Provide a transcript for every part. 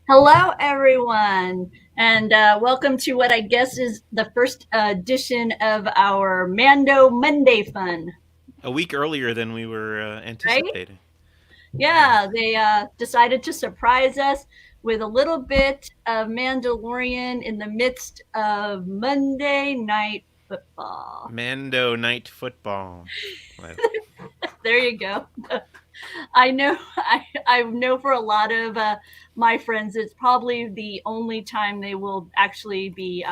Hello, everyone, and welcome to what I guess is the first edition of our Mando Monday Fun, A week earlier than we were right? anticipating. Yeah. Yeah, they decided to surprise us with a little bit of Mandalorian in the midst of Monday Night Football. Mando Night Football. Well, There you go. I know, I know for a lot of my friends, it's probably the only time they will actually be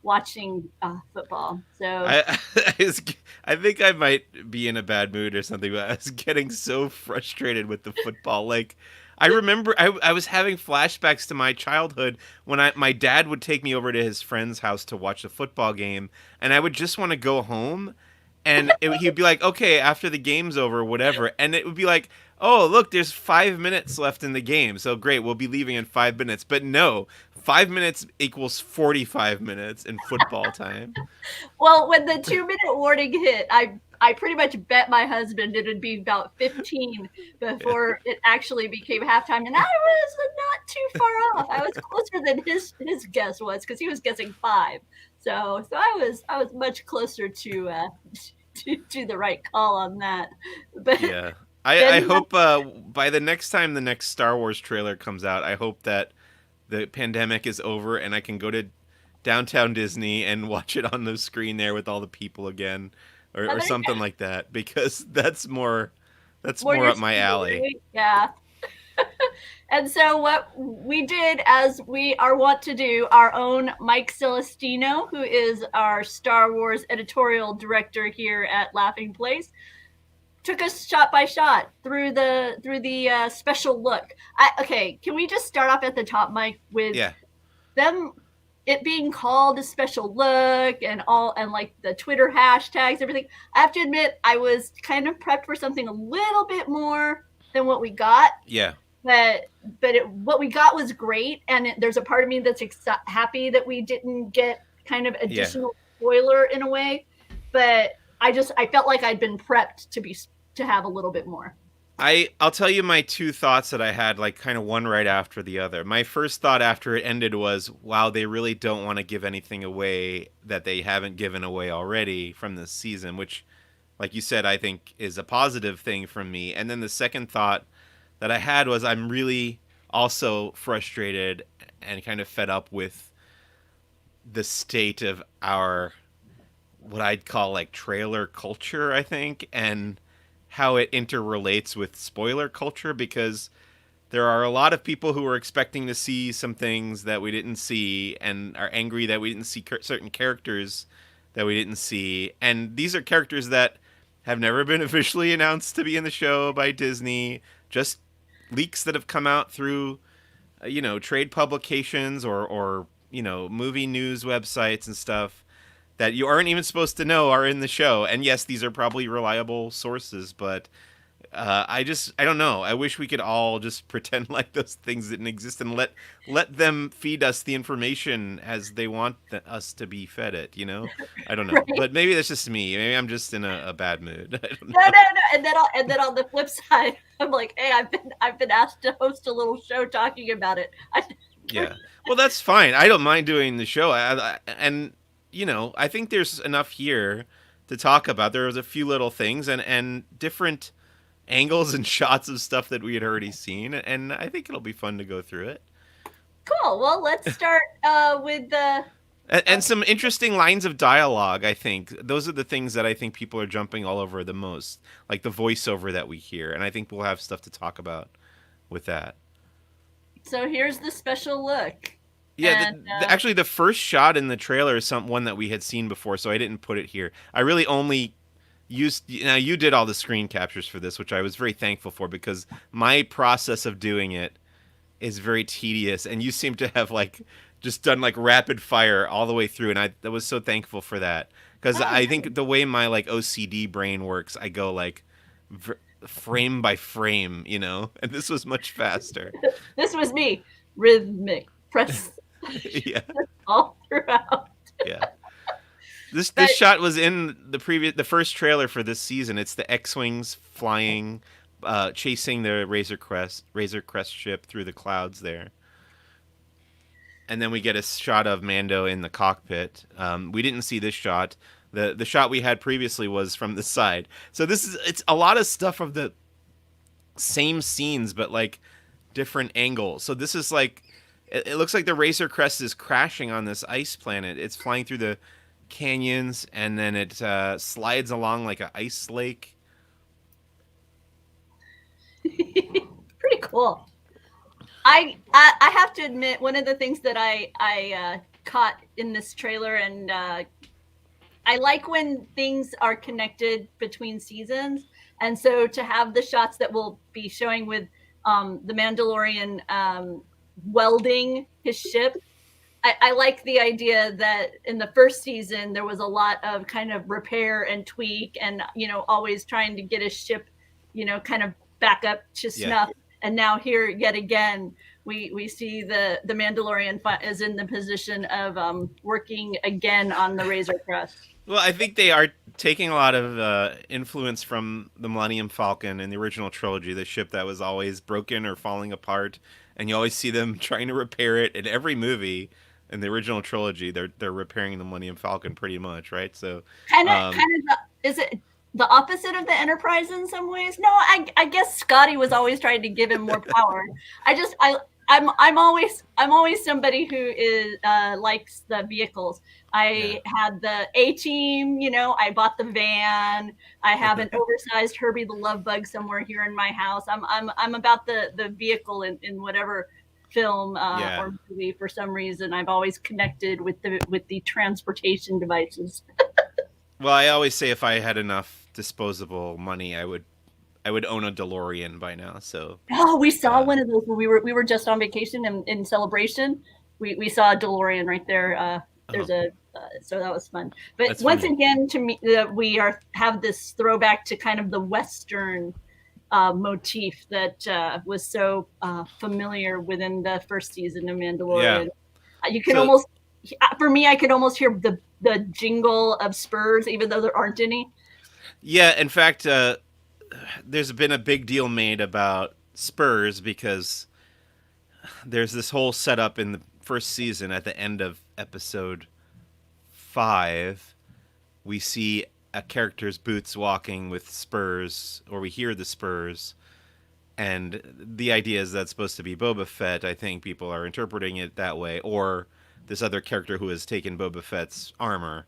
watching football. So, I I, was, I think I might be in a bad mood or something, but I was getting so frustrated with the football. Like, I remember I was having flashbacks to my childhood when my dad would take me over to his friend's house to watch a football game, and I would just want to go home, and he'd be like, "Okay, after the game's over, whatever," and it would be like, "Oh, look, there's 5 minutes left in the game, so great, we'll be leaving in 5 minutes." But no, 5 minutes equals 45 minutes in football time. well, when the 2 minute warning hit, I pretty much bet my husband it would be about 15 Yeah. before it actually became halftime, and I was not too far off. I was closer than his guess was because he was guessing five. So I was much closer to to the right call on that. But Yeah. I then hope by the next time the next Star Wars trailer comes out, I hope that the pandemic is over and I can go to downtown Disney and watch it on the screen there with all the people again, or other something like that, because that's more more your up my speed, alley. right? Yeah. And so what we did, as we are wont to do, our own Mike Celestino, who is our Star Wars editorial director here at Laughing Place, took us shot by shot through the special look. Okay, can we just start off at the top, Mike, with Yeah. them it being called a special look and all and like the Twitter hashtags, everything. I have to admit, I was kind of prepped for something a little bit more than what we got, Yeah. but what we got was great, and there's a part of me that's happy that we didn't get kind of Yeah. additional spoiler in a way, but I felt like I'd been prepped to have a little bit more. I'll tell you my two thoughts that I had, like kind of one right after the other. My first thought after it ended was, wow, they really don't want to give anything away that they haven't given away already from this season, which, like you said, I think is a positive thing from me. And then the second thought that I had was, I'm really also frustrated and kind of fed up with the state of our, what I'd call like trailer culture, I think, and how it interrelates with spoiler culture, because there are a lot of people who are expecting to see some things that we didn't see and are angry that we didn't see certain characters that we didn't see. And these are characters that have never been officially announced to be in the show by Disney, just leaks that have come out through trade publications or movie news websites and stuff that you aren't even supposed to know are in the show. And yes, these are probably reliable sources, but I don't know. I wish we could all just pretend like those things didn't exist and let them feed us the information as they want us to be fed it. I don't know, Right? but maybe that's just me. Maybe I'm just in a bad mood. I don't No, know. no, no. And then on the flip side, I'm like, hey, I've been asked to host a little show talking about it. Yeah. Well, that's fine. I don't mind doing the show. And I think there's enough here to talk about. There was a few little things and different angles and shots of stuff that we had already seen, and I think it'll be fun to go through it. Cool. Well, let's start with the. And some interesting lines of dialogue. I think those are the things that I think people are jumping all over the most, like the voiceover that we hear, and I think we'll have stuff to talk about with that. So here's the special look, Yeah, and actually, the first shot in the trailer is one that we had seen before, so I didn't put it here. I really only used. Now you did all the screen captures for this, which I was very thankful for, because my process of doing it is very tedious, and you seem to have like just done like rapid fire all the way through, and I was so thankful for that, because oh, I nice. think the way my like OCD brain works, I go like frame by frame, and this was much faster. This was me, rhythmic press Yeah, all throughout. yeah. This But shot was in the first trailer for this season. It's the X-wings flying, chasing the Razor Crest ship through the clouds there. and then we get a shot of Mando in the cockpit. We didn't see this shot. The shot we had previously was from the side. So it's a lot of stuff of the same scenes, but like different angles. So this is like it looks like the Razor Crest is crashing on this ice planet. It's flying through the canyons, and then it slides along like an ice lake. Pretty cool. I have to admit, one of the things that I caught in this trailer, and I like when things are connected between seasons, and so to have the shots that we'll be showing with the Mandalorian welding his ship. I like the idea that in the first season there was a lot of kind of repair and tweak, and always trying to get his ship, kind of back up to snuff. Yeah. And now here yet again, we see the Mandalorian is in the position of working again on the Razor Crest. Well, I think they are taking a lot of influence from the Millennium Falcon in the original trilogy, the ship that was always broken or falling apart, and you always see them trying to repair it in every movie. In the original trilogy, they're repairing the Millennium Falcon pretty much, right? So is it the opposite of the Enterprise in some ways? No, I guess Scotty was always trying to give him more power. I'm always somebody who is likes the vehicles. I had the A-Team, I bought the van. I have an oversized Herbie the Love Bug somewhere here in my house. I'm about the vehicle in whatever film or movie. For some reason, I've always connected with the transportation devices. Well, I always say if I had enough disposable money, I would own a DeLorean by now. So we saw one of those when we were just on vacation in Celebration. We saw a DeLorean right there. There's so that was fun. But that's once funny. Again, to me, we have this throwback to kind of the Western motif that was so familiar within the first season of Mandalorian. Yeah. You can almost, for me, I could almost hear the jingle of spurs, even though there aren't any. Yeah, in fact, there's been a big deal made about spurs because there's this whole setup in the first season at the end of episode 5. We see a character's boots walking with spurs, or we hear the spurs, and the idea is that's supposed to be Boba Fett. I think people are interpreting it that way, or this other character who has taken Boba Fett's armor.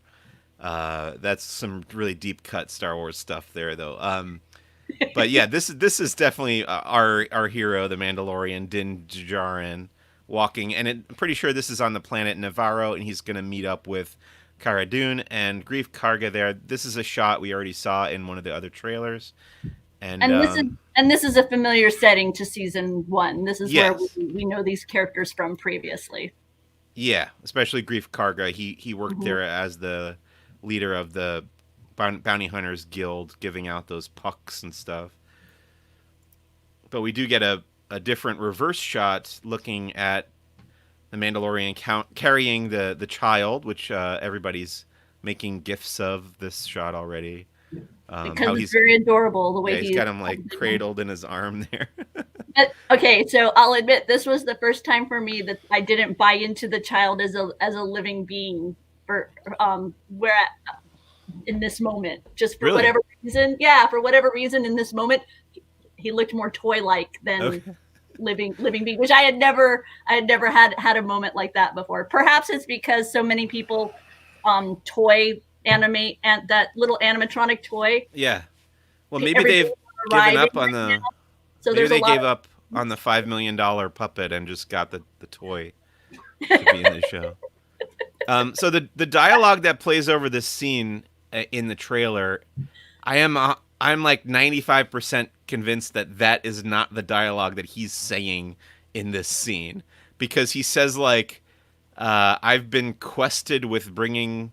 That's some really deep cut Star Wars stuff there, though. But yeah, this is definitely our hero, the Mandalorian Din Djarin, walking, and I'm pretty sure this is on the planet Navarro, and he's going to meet up with Cara Dune and Greef Karga there. This is a shot we already saw in one of the other trailers. And this is a familiar setting to season 1. This is where we know these characters from previously. Yeah, especially Greef Karga. He worked there as the leader of the Bounty Hunters Guild, giving out those pucks and stuff. But we do get a different reverse shot looking at the Mandalorian carrying the child, which everybody's making gifs of this shot already. Because it's very adorable the way he's got him like cradled in his arm there. Okay, so I'll admit this was the first time for me that I didn't buy into the child as a living being for in this moment, just for whatever reason. Yeah, for whatever reason in this moment, he looked more toy-like than living being, which I had never had a moment like that before. Perhaps it's because so many people animate and that little animatronic toy. Yeah. Well, maybe they've given up on the. So maybe they gave up on the $5 million puppet and just got the toy to be in the show. So the dialogue that plays over this scene in the trailer, I'm like 95% convinced that is not the dialogue that he's saying in this scene, because he says like, I've been quested with bringing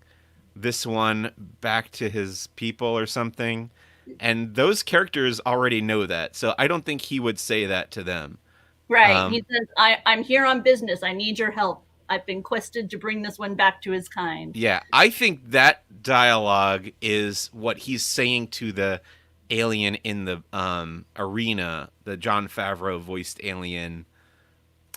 this one back to his people or something, and those characters already know that, so I don't think he would say that to them. Right. He says, I'm here on business. I need your help. I've been quested to bring this one back to his kind. Yeah, I think that dialogue is what he's saying to the alien in the arena, the Jon Favreau voiced alien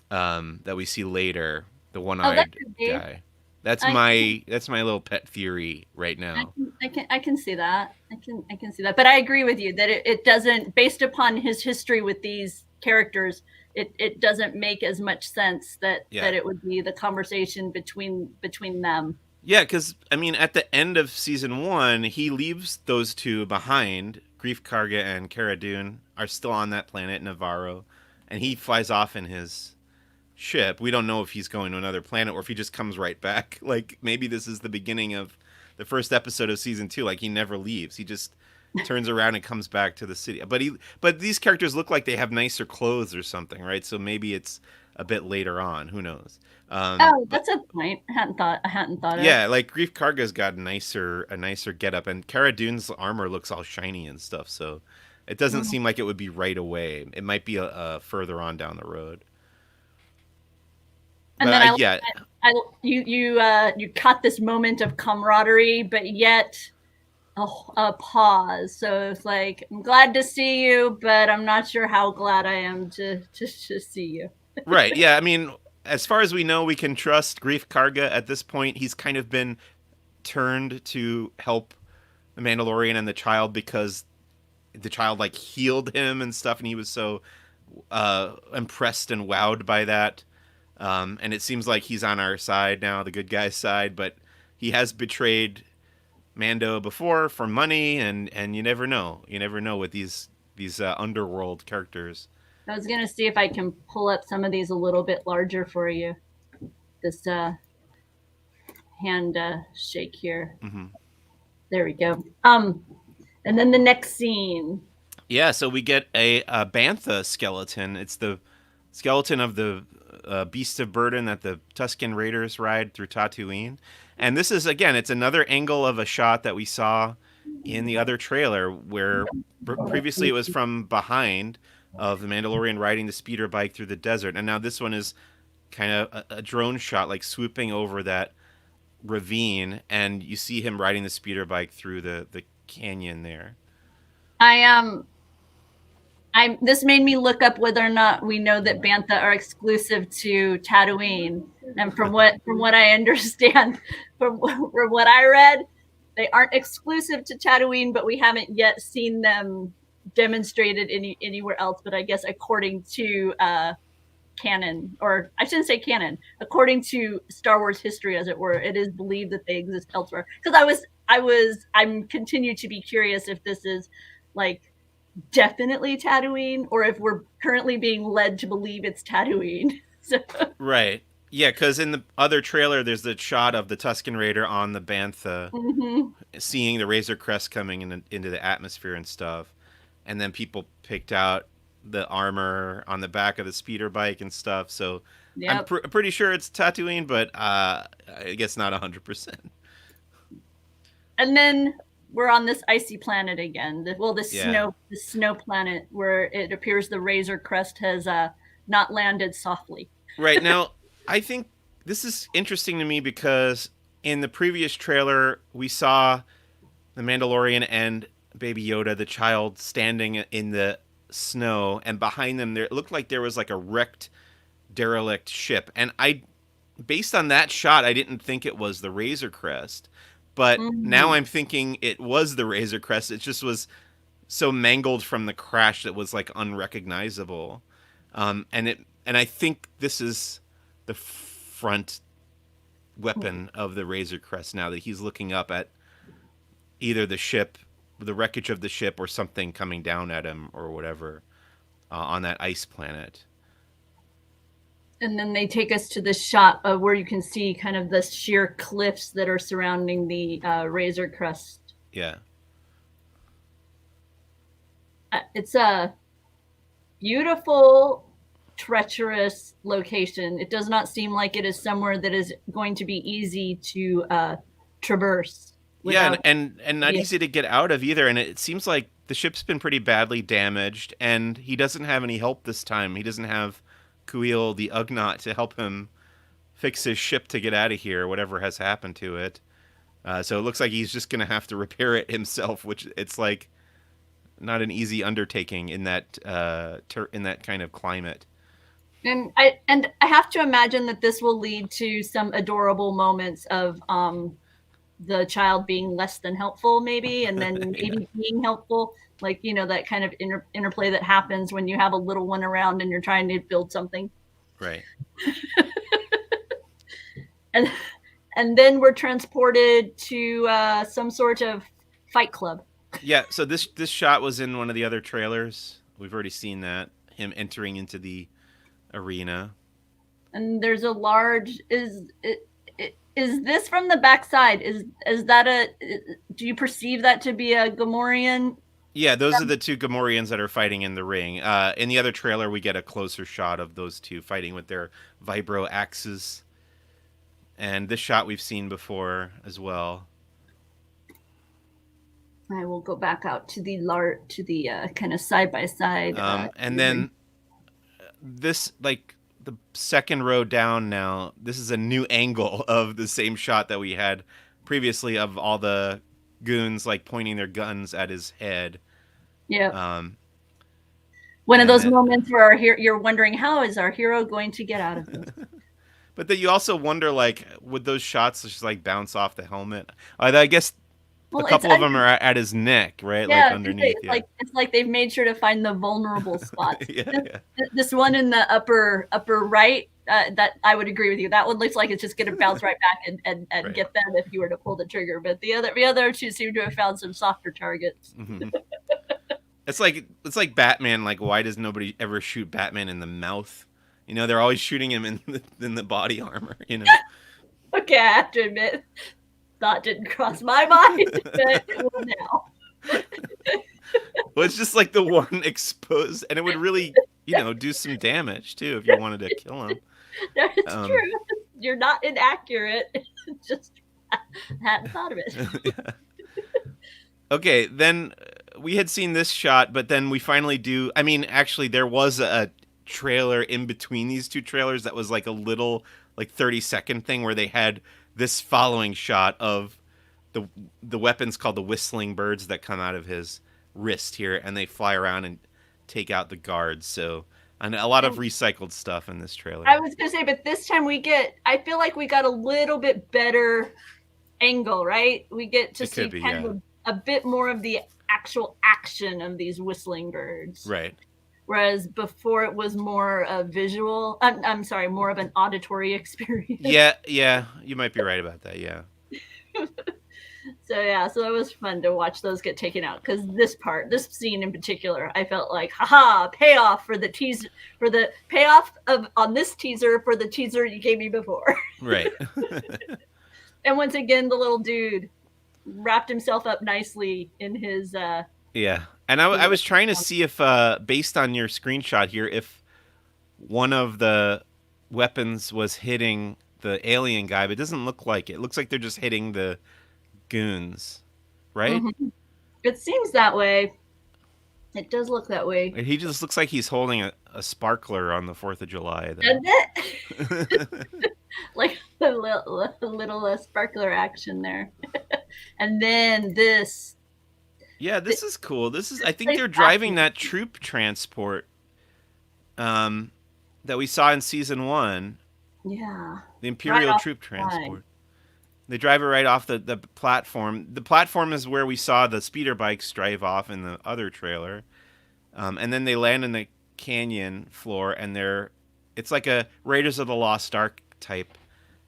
that we see later. the Oh, that one-eyed could be. guy. That's I can, my little pet theory right now. I can see that. I can see that. But I agree with you that it doesn't, based upon his history with these characters, it doesn't make as much sense Yeah. that it would be the conversation between them. Yeah, because I mean, at the end of season one, he leaves those two behind. Grief Karga and Cara Dune are still on that planet, Navarro, and he flies off in his ship. We don't know if he's going to another planet or if he just comes right back. Like maybe this is the beginning of the first episode of season two. Like he never leaves. He just turns around and comes back to the city. But these characters look like they have nicer clothes or something, right? So maybe it's a bit later on. Who knows? Oh, But that's a point. I hadn't thought of. yeah, like Grief Karga's got a nicer getup, and Cara Dune's armor looks all shiny and stuff. So it doesn't Mhm. seem like it would be right away. It might be a further on down the road. And But then yeah, you caught this moment of camaraderie, but yet a pause. So it's like, I'm glad to see you, but I'm not sure how glad I am to see you. right. Yeah, I mean, as far as we know, we can trust Grief Karga at this point. He's kind of been turned to help the Mandalorian and the child because the child like healed him and stuff, and he was so impressed and wowed by that. And it seems like he's on our side now, the good guy's side, but he has betrayed Mando before for money, and you never know. You never know with these underworld characters. I was gonna see if I can pull up some of these a little bit larger for you. This hand shake here. Hmm. There we go. And then the next scene. Yeah, so we get a bantha skeleton. It's the skeleton of the beast of burden that the Tusken Raiders ride through Tatooine. And this is again, it's another angle of a shot that we saw in the other trailer where previously it was from behind of the Mandalorian riding the speeder bike through the desert, and now this one is kind of a drone shot, like swooping over that ravine, and you see him riding the speeder bike through the canyon there. I I this made me look up whether or not we know that bantha are exclusive to Tatooine. And from what I understand, from what I read, they aren't exclusive to Tatooine, but we haven't yet seen them demonstrated anywhere else. But I guess according to canon, or I shouldn't say canon, according to Star Wars history, as it were, it is believed that they exist elsewhere. Because I'm continue to be curious if this is like definitely Tatooine, or if we're currently being led to believe it's Tatooine. So, Right. Yeah, because in the other trailer, there's the shot of the Tusken Raider on the Bantha, mm-hmm. seeing the Razor Crest coming into the atmosphere and stuff, and then people picked out the armor on the back of the speeder bike and stuff. So I'm Yep. pretty sure it's Tatooine, but I guess not 100%. And then we're on this icy planet again. Yeah. The snow planet, where it appears the Razor Crest has not landed softly. Right now, I think this is interesting to me because in the previous trailer, we saw the Mandalorian and Baby Yoda, the child, standing in the snow, and behind them, there it looked like there was like a wrecked, derelict ship. And based on that shot, I didn't think it was the Razor Crest, but now Mm-hmm. I'm thinking it was the Razor Crest. It just was so mangled from the crash that was like unrecognizable. And I think this is the front weapon of the Razor Crest now that he's looking up at either the ship, the wreckage of the ship, or something coming down at him or whatever on that ice planet. And then they take us to the shot of where you can see kind of the sheer cliffs that are surrounding the Razor Crest. Yeah. It's a beautiful, treacherous location. It does not seem like it is somewhere that is going to be easy to traverse Yeah, without. and not Yeah. easy to get out of either. And it seems like the ship's been pretty badly damaged, and he doesn't have any help this time. He doesn't have Kuil the Ugnaught to help him fix his ship to get out of here, whatever has happened to it. So it looks like he's just gonna have to repair it himself, which it's like not an easy undertaking in that in that kind of climate. And I have to imagine that this will lead to some adorable moments of the child being less than helpful, maybe, and then Yeah, maybe being helpful. Like, that kind of interplay that happens when you have a little one around and you're trying to build something. right. And and then we're transported to some sort of fight club. Yeah, so this shot was in one of the other trailers. We've already seen that, him entering into the arena. And there's a large is this from the backside? Is that a do you perceive that to be a Gamorrean? Yeah, those are the two Gamorreans that are fighting in the ring. In the other trailer, we get a closer shot of those two fighting with their vibro axes. And this shot we've seen before as well. I will go back out to the kind of side by side. And then this, like the second row down now, this is a new angle of the same shot that we had previously of all the goons like pointing their guns at his head. Yeah. Um, One of those then, moments where you're wondering, how is our hero going to get out of this? but then you also wonder, like, would those shots just like bounce off the helmet? I guess a Well, couple of them are at his neck, right? Like yeah, underneath. it's Yeah. like they've made sure to find the vulnerable spots. Yeah. Yeah. This one in the upper right, that I would agree with you. That one looks like it's just going to bounce right back and Right. get them if you were to pull the trigger. But the other two seem to have found some softer targets. Mm-hmm. It's like Batman. Like, why does nobody ever shoot Batman in the mouth? They're always shooting him in the body armor. Okay, I have to admit, thought didn't cross my mind, but it will now. Well, it's just like the one exposed, and it would really, do some damage too if you wanted to kill him. It's true. You're not inaccurate. Just hadn't thought of it. Yeah. Okay, then we had seen this shot, but then we finally do. I mean, actually, there was a trailer in between these two trailers that was like a little, like 30-second thing where they had this following shot of the weapons called the whistling birds that come out of his wrist here, and they fly around and take out the guards. So, and a lot of recycled stuff in this trailer. I was gonna say, but this time I feel like we got a little bit better angle, right? We get to see kind of a bit more of the actual action of these whistling birds. Right. Whereas before it was more a visual, I'm sorry, more of an auditory experience. Yeah, you might be right about that, yeah. So it was fun to watch those get taken out, because this scene in particular, I felt like, haha, payoff for the teaser, for the payoff on this teaser for the teaser you gave me before. Right. And once again, the little dude wrapped himself up nicely in his yeah. And I was trying to see if based on your screenshot here, if one of the weapons was hitting the alien guy, but it doesn't look like it. It looks like they're just hitting the goons, right? Mm-hmm. It seems that way. It does look that way. He just looks like he's holding a sparkler on the 4th of July. Doesn't it? Like a little sparkler action there. And then this. Yeah, this is cool. I think they're driving that troop transport that we saw in season 1. Yeah. The Imperial troop transport. They drive it right off the platform. The platform is where we saw the speeder bikes drive off in the other trailer. And then they land in the canyon floor, and it's like a Raiders of the Lost Ark type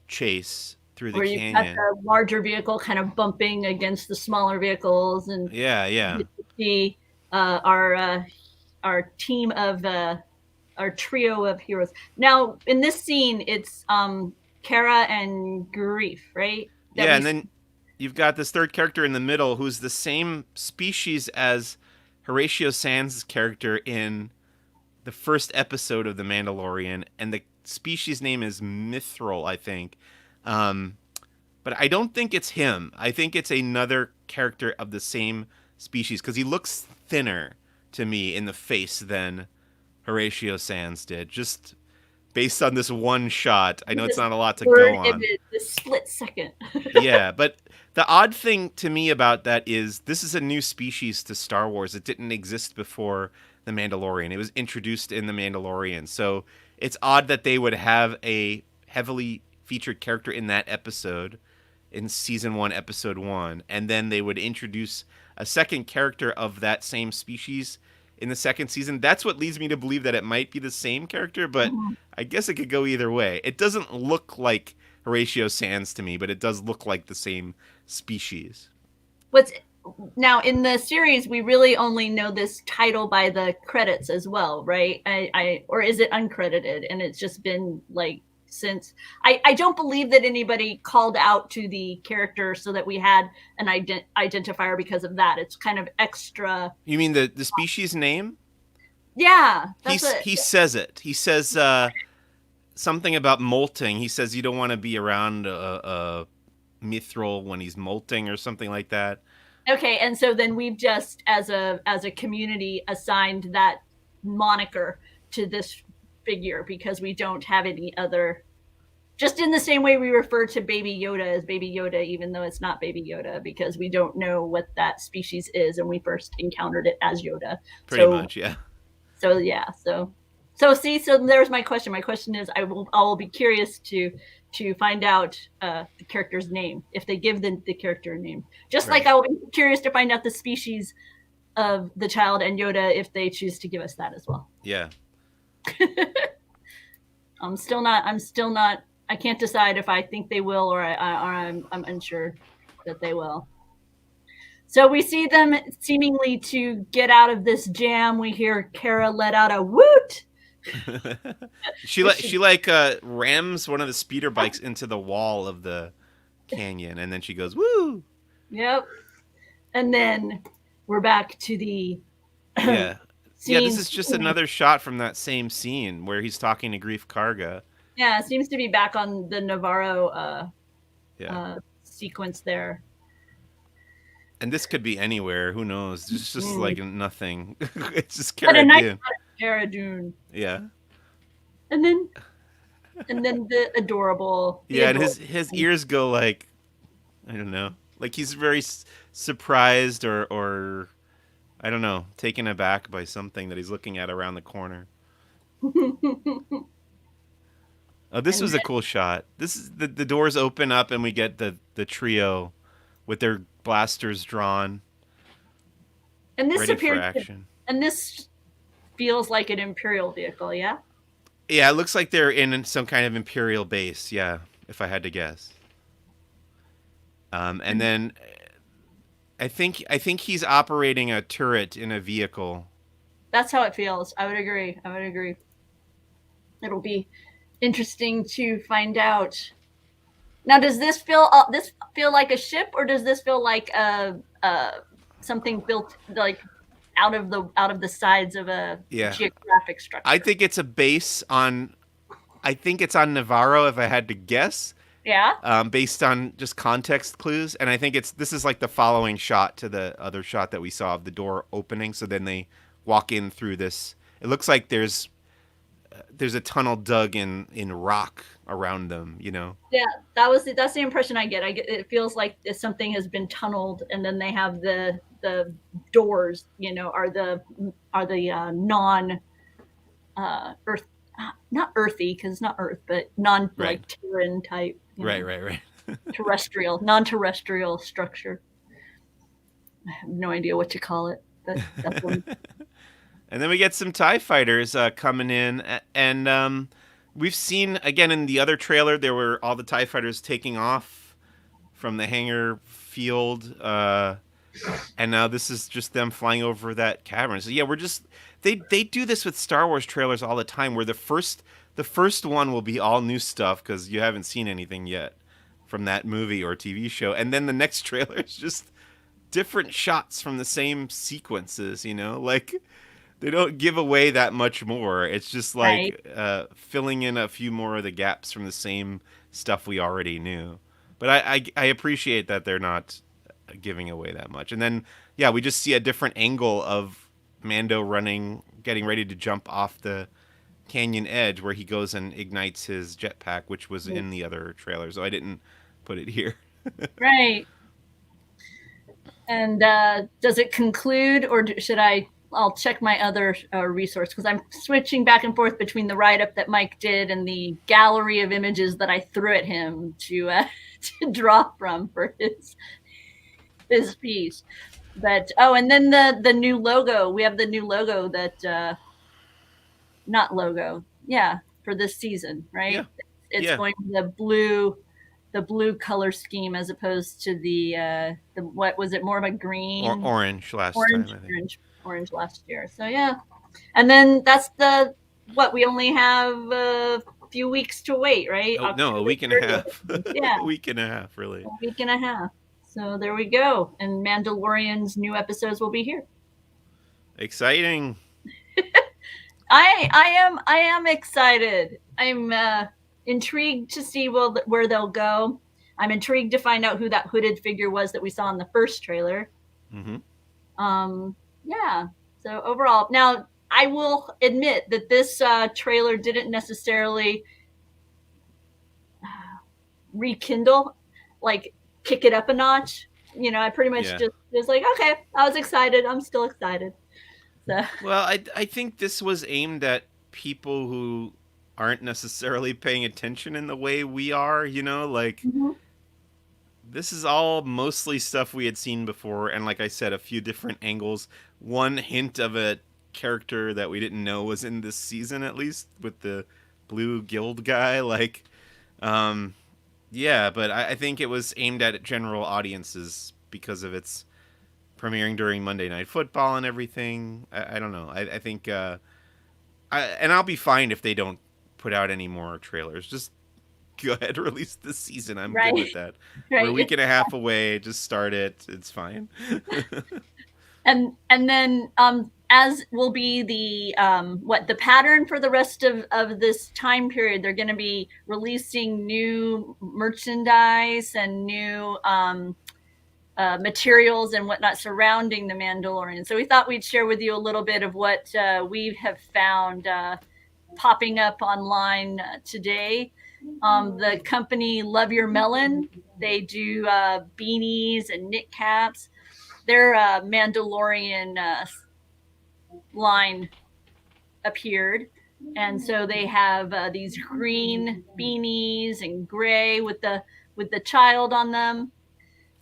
chase through the canyon. Where you got the larger vehicle kind of bumping against the smaller vehicles, and yeah. See our team of our trio of heroes. Now in this scene, it's Kara and Grief, right? And then you've got this third character in the middle who's the same species as Horatio Sands' character in the first episode of The Mandalorian, and the species name is Mithril, I think. But I don't think it's him. I think it's another character of the same species, because he looks thinner to me in the face than Horatio Sands did. Just based on this one shot. I know it's not a lot to go on. The split second. Yeah, but the odd thing to me about that is this is a new species to Star Wars. It didn't exist before The Mandalorian. It was introduced in The Mandalorian. So it's odd that they would have a heavily featured character in that episode in season 1, episode 1, and then they would introduce a second character of that same species in the second season. That's what leads me to believe that it might be the same character, but Mhm. I guess it could go either way. It doesn't look like Horatio Sands to me, but it does look like the same species. What's now in the series, we really only know this title by the credits as well, right? Or is it uncredited and it's just been like since I don't believe that anybody called out to the character so that we had an identifier because of that. It's kind of extra. You mean the species name? Yeah, that's what. He says it. He says something about molting. He says you don't want to be around a mithril when he's molting or something like that. Okay, and so then we've just as a community assigned that moniker to this figure because we don't have any other, just in the same way we refer to Baby Yoda as Baby Yoda, even though it's not Baby Yoda, because we don't know what that species is and we first encountered it as Yoda. Pretty much, yeah. So yeah, so see, so there's my question. My question is, I will be curious to find out the character's name if they give the character a name. Just Right. like I will be curious to find out the species of the child and Yoda if they choose to give us that as well. Yeah. I'm still not. I can't decide if I think they will or I'm unsure that they will. So we see them seemingly to get out of this jam. We hear Kara let out a woot. she rams one of the speeder bikes into the wall of the canyon, and then she goes woo. Yep. And then we're back to the Yeah. scene. Yeah, this is just another shot from that same scene where he's talking to Grief Karga. Yeah, it seems to be back on the Navarro sequence there. And this could be anywhere. Who knows? It's just like nothing. It's just But a Cara nice Dune. Cara Dune. Yeah. And then the adorable. Yeah, and his ears go like, I don't know, like he's very surprised or I don't know, taken aback by something that he's looking at around the corner. Oh, this was a cool shot. This is the doors open up and we get the trio with their blasters drawn, and this ready appears for action. And this feels like an Imperial vehicle, yeah? Yeah, it looks like they're in some kind of Imperial base. Yeah, if I had to guess. And then I think he's operating a turret in a vehicle. That's how it feels. I would agree. It'll be interesting to find out. Now, does this feel like a ship, or does this feel like something built like out of the sides of a geographic structure? I think it's a base on. I think it's on Navarro, if I had to guess. Yeah. Based on just context clues, and I think this is like the following shot to the other shot that we saw of the door opening. So then they walk in through this. It looks like there's a tunnel dug in rock around them. You know. Yeah, that's the impression I get. It feels like something has been tunneled, and then they have the doors. You know, are the non earth. Not earthy, because it's not earth, but like Terran type. Right. Terrestrial, non-terrestrial structure. I have no idea what to call it. That's one. And then we get some TIE fighters coming in, and we've seen again in the other trailer there were all the TIE fighters taking off from the hangar field, and now this is just them flying over that cavern. So yeah, we're just they do this with Star Wars trailers all the time, where the first one will be all new stuff because you haven't seen anything yet from that movie or TV show, and then the next trailer is just different shots from the same sequences. You know, like they don't give away that much more. It's just like filling in a few more of the gaps from the same stuff we already knew. But I appreciate that they're not giving away that much. And then, yeah, we just see a different angle of Mando getting ready to jump off the canyon edge where he goes and ignites his jetpack, which was in the other trailer. So I didn't put it here. Right. And does it conclude, or should I I'll check my other resource because I'm switching back and forth between the write up that Mike did and the gallery of images that I threw at him to to draw from for his piece. But and then the new logo. We have the new logo that not logo, yeah, for this season, right? Yeah. It's Yeah. going to the blue color scheme as opposed to the what was it, more of a Or green, orange last time, orange, I think. orange, orange last year. So yeah, and then that's the what we only have a few weeks to wait, right? Oh no, a October week and a 30th. half. Yeah, A week and a half, a really. week and a half. So there we go, and Mandalorian's new episodes will be here. Exciting. I am excited. I'm intrigued to see where they'll go. I'm intrigued to find out who that hooded figure was that we saw in the first trailer. Mm-hmm. Yeah. So overall, now I will admit that this trailer didn't necessarily rekindle, like kick it up a notch. You know, I pretty much Yeah. just was like, okay, I was excited. I'm still excited. So. Well, I think this was aimed at people who aren't necessarily paying attention in the way we are, like Mhm. this is all mostly stuff we had seen before, and like I said, a few different angles. One hint of a character that we didn't know was in this season, at least, with the blue guild guy. Like, um, yeah, but I think it was aimed at general audiences because of its premiering during Monday Night Football and everything. I don't know. I think, and I'll be fine if they don't put out any more trailers. Just go ahead, release this season. I'm good Right. with that. We're a Right. week and a half away. Just start it. It's fine. And then as will be the pattern for the rest of this time period, they're going to be releasing new merchandise and new materials and whatnot surrounding the Mandalorian. So we thought we'd share with you a little bit of what we have found popping up online today. The company Love Your Melon, they do beanies and knit caps. Their Mandalorian line appeared, and so they have these green beanies and gray with the child on them,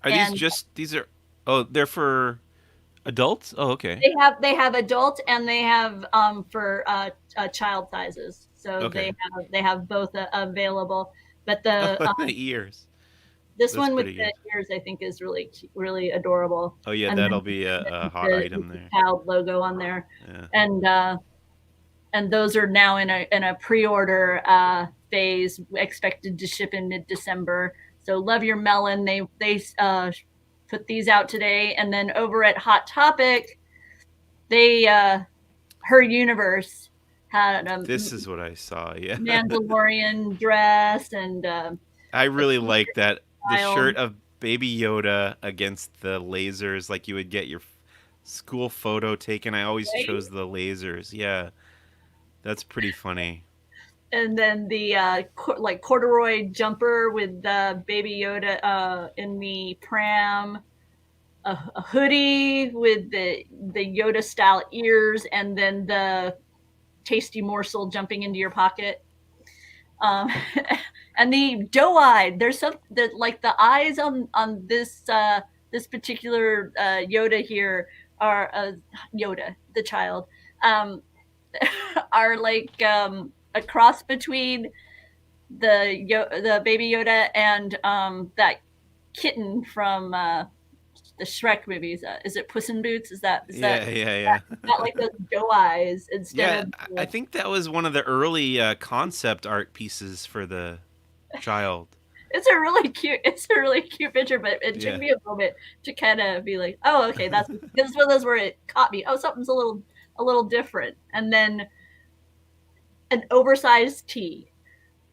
Are and these are, oh, they're for adults? Oh, okay. they have adult and they have for child sizes. So Okay. they have both available. But Oh, the the ears. this That's one with pretty the good. ears, I think, is really adorable. Oh, yeah, And then that'll be a hot the item there. child logo on there, Yeah. and those are now in a pre-order phase, expected to ship in mid-December. So Love Your Melon, they put these out today, and then over at Hot Topic, they Her Universe had a This is what I saw. Yeah. Mandalorian dress and I the really like that the child. shirt of Baby Yoda against the lasers, like you would get your school photo taken. I always Right? chose the lasers. Yeah, that's pretty funny. And then the like corduroy jumper with Baby Yoda in the pram, a hoodie with the Yoda style ears, and then the tasty morsel jumping into your pocket. Um, and the doe-eyed. There's some that like the eyes on this particular Yoda here are Yoda, the child, um, are like a cross between the Baby Yoda and that kitten from the Shrek movies. Is it Puss in Boots? Is Yeah, yeah, yeah. that like those doe eyes instead Yeah, of I think that was one of the early concept art pieces for the child. it's a really cute picture, but it took Yeah. me a moment to kind of be like, oh, okay, that's this is one of those where it caught me. Oh, something's a little different, and then an oversized tee.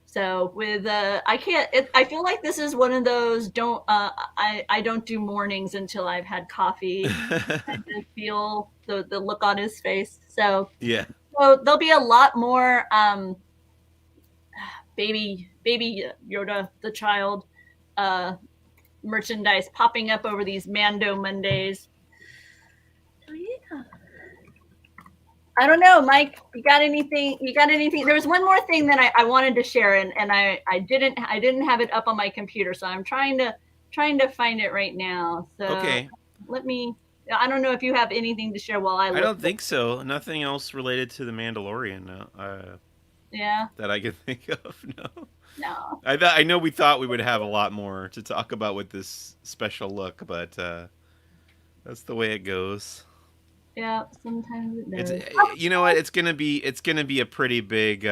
So with I can't. I feel like this is one of those don't. I don't do mornings until I've had coffee. I just feel the look on his face. Yeah. So there'll be a lot more baby Yoda the child uh, merchandise popping up over these Mando Mondays. So yeah. I don't know, Mike. You got anything? You got anything? There was one more thing that I wanted to share, and I didn't have it up on my computer, so I'm trying to find it right now. So Okay. let me. I don't know if you have anything to share while I I look. don't think so. Nothing else related to the Mandalorian Yeah. that I can think of. No. No. I know we thought we would have a lot more to talk about with this special look, but that's the way it goes. Yeah. Sometimes it It's does. you know what, it's gonna be a pretty big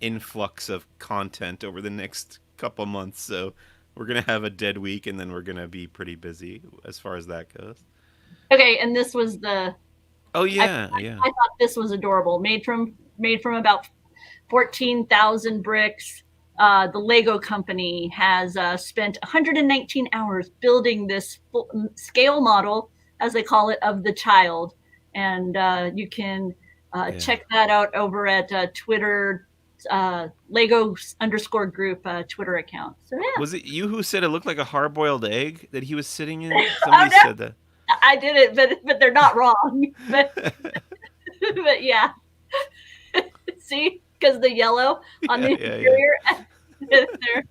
influx of content over the next couple months. So we're gonna have a dead week, and then we're gonna be pretty busy as far as that goes. Okay, and this was the. Oh I, yeah, yeah. I thought this was adorable. Made from about 14,000 bricks. The Lego company has spent 119 hours building this scale model, as they call it, of the child. And you can Yeah. check that out over at Twitter, Lego _ group Twitter account. So yeah. Was it you who said it looked like a hard-boiled egg that he was sitting in? Oh Somebody no, said that. I did it, but they're not wrong. But yeah, see, because the yellow on the Yeah, yeah. interior,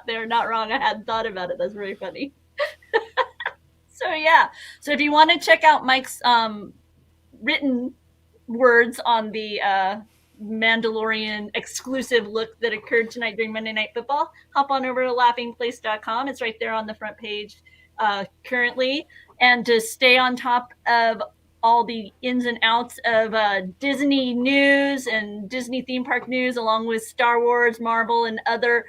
they're not wrong. I hadn't thought about it. That's very funny. So yeah, so if you want to check out Mike's written words on the Mandalorian exclusive look that occurred tonight during Monday Night Football, hop on over to laughingplace.com. It's right there on the front page currently. And to stay on top of all the ins and outs of Disney news and Disney theme park news, along with Star Wars, Marvel, and other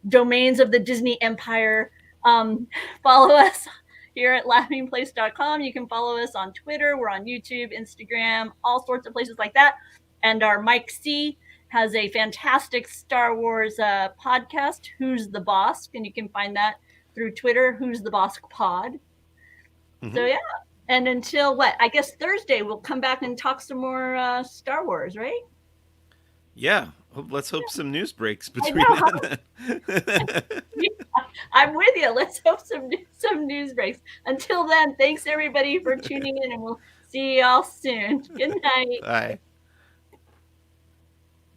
domains of the Disney empire, follow us here at laughingplace.com. You can follow us on Twitter. We're on YouTube, Instagram, all sorts of places like that. And our Mike C has a fantastic Star Wars podcast, Who's the Boss? And you can find that through Twitter, Who's the Boss Pod. Mm-hmm. So yeah. And until what? I guess Thursday we'll come back and talk some more Star Wars, right? Yeah. Let's hope some news breaks between now and then. I'm with you. Let's hope some news breaks. Until then, thanks everybody for tuning in, and we'll see you all soon. Good night. Bye.